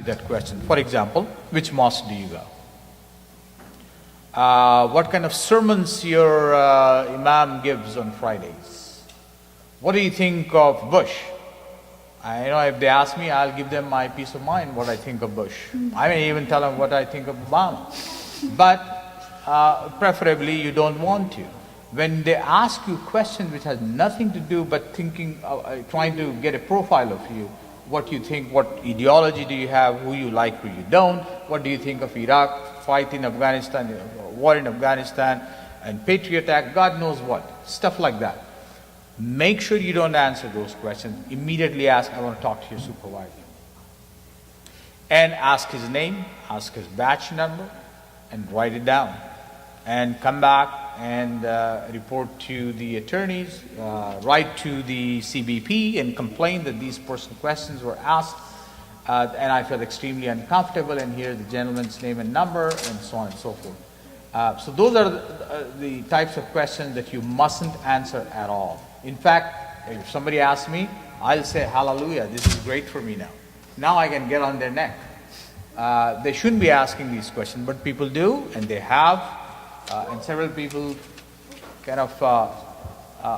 that question. For example, which mosque do you go? What kind of sermons your imam gives on Fridays? What do you think of Bush? I know if they ask me, I'll give them my peace of mind, what I think of Bush. I may even tell them what I think of Obama. But preferably you don't want to. When they ask you questions which has nothing to do but thinking, trying to get a profile of you, what you think, what ideology do you have, who you like, who you don't, what do you think of Iraq, fight in Afghanistan, war in Afghanistan, and Patriot Act, God knows what, stuff like that. Make sure you don't answer those questions. Immediately ask, I want to talk to your supervisor. And ask his name, ask his batch number, and write it down. And come back and report to the attorneys, write to the CBP and complain that these personal questions were asked and I felt extremely uncomfortable, and here's the gentleman's name and number, and so on and so forth. So those are the types of questions that you mustn't answer at all. In fact, if somebody asks me, I'll say, hallelujah, this is great for me now. Now I can get on their neck. They shouldn't be asking these questions, but people do, and they have. And several people kind of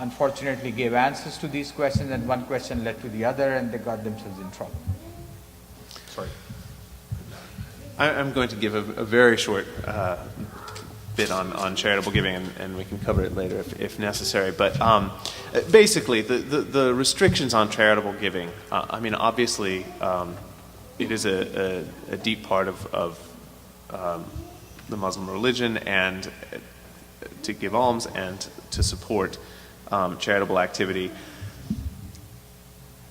unfortunately gave answers to these questions, and one question led to the other, and they got themselves in trouble. Sorry. I'm going to give a very short bit on charitable giving, and we can cover it later if necessary. But basically, the restrictions on charitable giving, I mean, obviously, it is a deep part of the Muslim religion, and to give alms and to support charitable activity.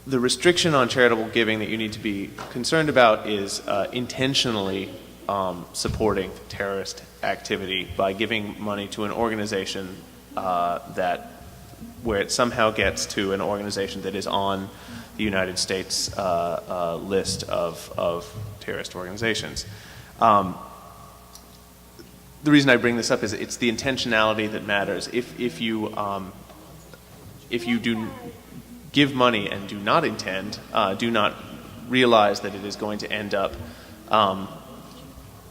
The restriction on charitable giving that you need to be concerned about is intentionally supporting terrorist activity by giving money to an organization where it somehow gets to an organization that is on the United States list of terrorist organizations. The reason I bring this up is it's the intentionality that matters. If you do give money and do not intend, do not realize that it is going to end up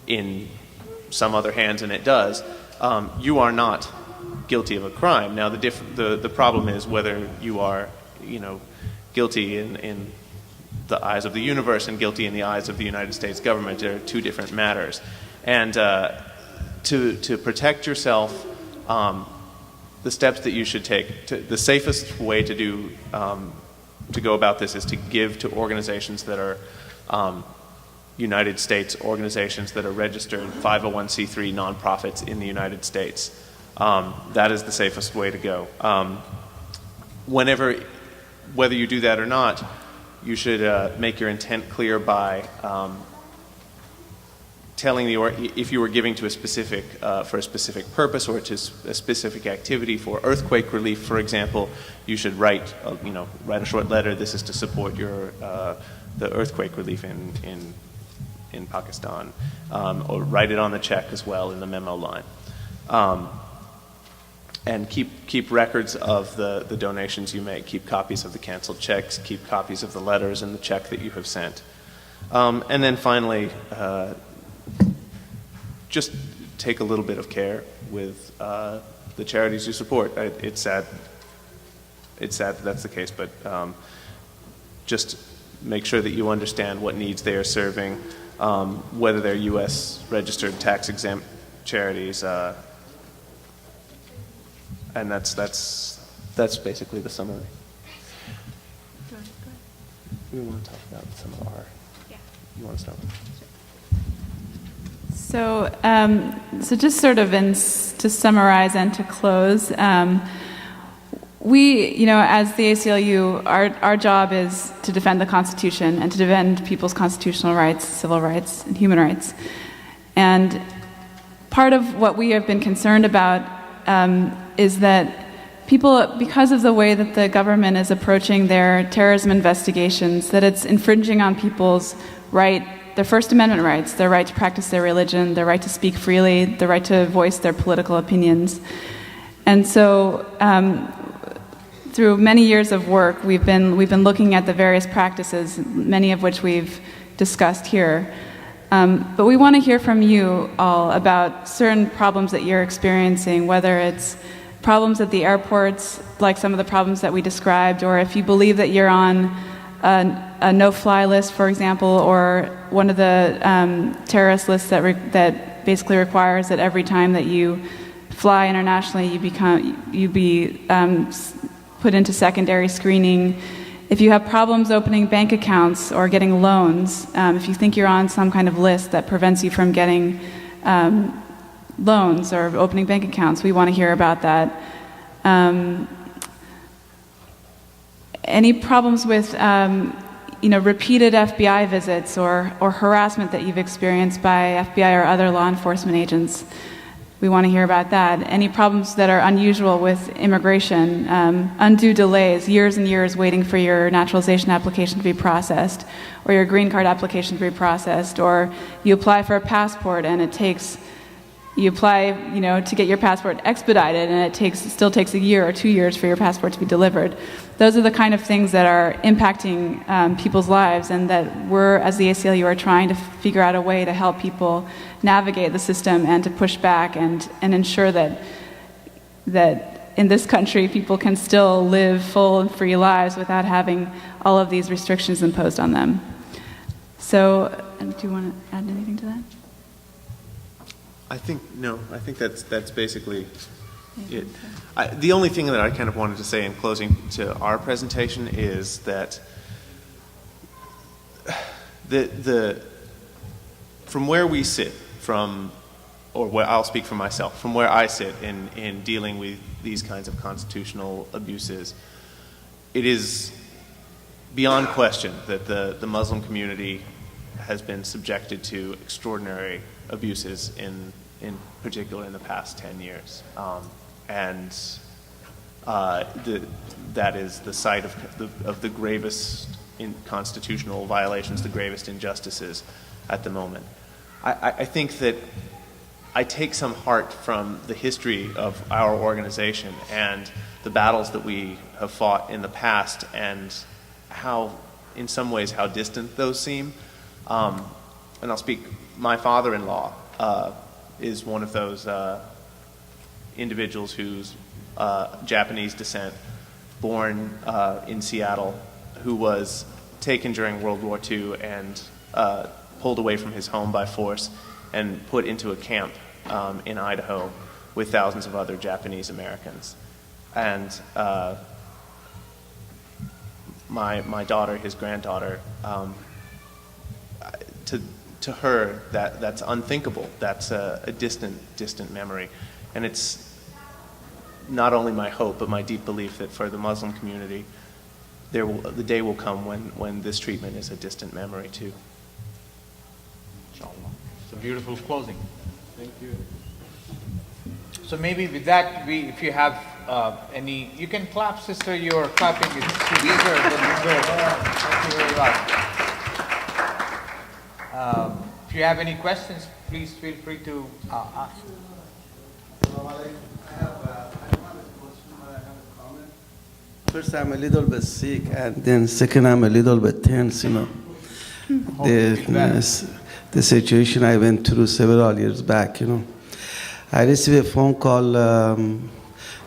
in some other hands, and it does, you are not guilty of a crime. Now the problem is whether you are, guilty in the eyes of the universe and guilty in the eyes of the United States government. They're two different matters. And to protect yourself, the steps that you should take, the safest way to go about this is to give to organizations that are United States organizations that are registered 501c3 nonprofits in the United States. That is the safest way to go. Whether you do that or not, you should make your intent clear by telling if you were giving to for a specific purpose or to a specific activity for earthquake relief, for example, you should write a short letter. This is to support the earthquake relief in Pakistan, or write it on the check as well in the memo line, and keep records of the donations you make. Keep copies of the canceled checks. Keep copies of the letters and the check that you have sent, and then finally. Just take a little bit of care with the charities you support. It's sad that that's the case, but just make sure that you understand what needs they are serving, whether they're U.S. registered tax-exempt charities, and that's basically the summary. We want to talk about some of our. Yeah. You want to start with? So just sort of to summarize and to close, we, as the ACLU, our job is to defend the Constitution and to defend people's constitutional rights, civil rights, and human rights. And part of what we have been concerned about is that people, because of the way that the government is approaching their terrorism investigations, that it's infringing on people's their First Amendment rights, their right to practice their religion, their right to speak freely, their right to voice their political opinions. And so through many years of work, we've been looking at the various practices, many of which we've discussed here. But we want to hear from you all about certain problems that you're experiencing, whether it's problems at the airports, like some of the problems that we described, or if you believe that you're on a no-fly list, for example, or one of the terrorist lists that basically requires that every time that you fly internationally, you be put into secondary screening. If you have problems opening bank accounts or getting loans, if you think you're on some kind of list that prevents you from getting loans or opening bank accounts, we want to hear about that. Any problems with repeated FBI visits or harassment that you've experienced by FBI or other law enforcement agents, we want to hear about that. Any problems that are unusual with immigration, undue delays, years and years waiting for your naturalization application to be processed, or your green card application to be processed, or you apply for a passport and you apply, to get your passport expedited, and it still takes a year or 2 years for your passport to be delivered. Those are the kind of things that are impacting people's lives, and that we're, as the ACLU, are trying to figure out a way to help people navigate the system and to push back and ensure that in this country people can still live full and free lives without having all of these restrictions imposed on them. So, do you want to add anything to that? I think that's basically it. The only thing that I kind of wanted to say in closing to our presentation is that from where we sit, I'll speak for myself, from where I sit in dealing with these kinds of constitutional abuses, it is beyond question that the Muslim community has been subjected to extraordinary abuses in particular in the past 10 years. That is the site of the gravest constitutional violations, the gravest injustices at the moment. I think that I take some heart from the history of our organization and the battles that we have fought in the past, and how, in some ways, how distant those seem. And I'll speak, my father-in-law is one of those individuals who's Japanese descent, born in Seattle, who was taken during World War II and pulled away from his home by force and put into a camp in Idaho with thousands of other Japanese Americans. And my daughter, his granddaughter, to her, that's unthinkable. That's a distant memory. And it's not only my hope, but my deep belief that for the Muslim community, the day will come when this treatment is a distant memory too. Inshallah. It's a beautiful closing. Thank you. So maybe with that, if you have any, you can clap, sister. Your clapping is good. Thank you very much. If you have any questions, please feel free to ask. First, I'm a little bit sick, and then second, I'm a little bit tense, The situation I went through several years back, I received a phone call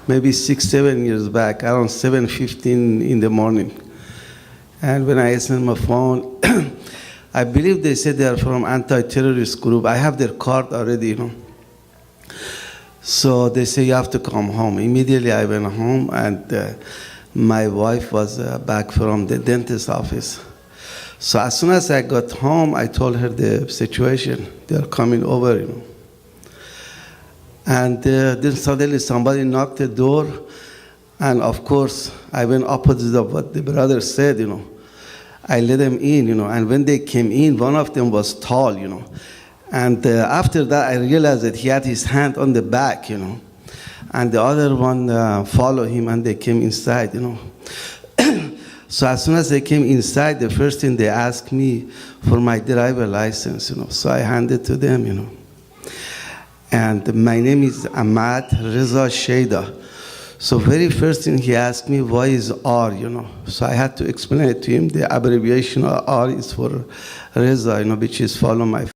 maybe 6-7 years back, around 7:15 in the morning. And when I answered my phone, I believe they said they are from anti-terrorist group. I have their card already, So they say, you have to come home. Immediately I went home, and my wife was back from the dentist office. So as soon as I got home, I told her the situation. They are coming over, And then suddenly somebody knocked the door, and of course, I went opposite of what the brother said, I let them in, and when they came in, one of them was tall, And after that, I realized that he had his hand on the back, And the other one followed him, and they came inside, So as soon as they came inside, the first thing they asked me for my driver license, So I handed to them, And my name is Ahmad Reza Sheida. So very first thing he asked me, why is R, you know? So I had to explain it to him. The abbreviation of R is for Reza, you know, which is follow my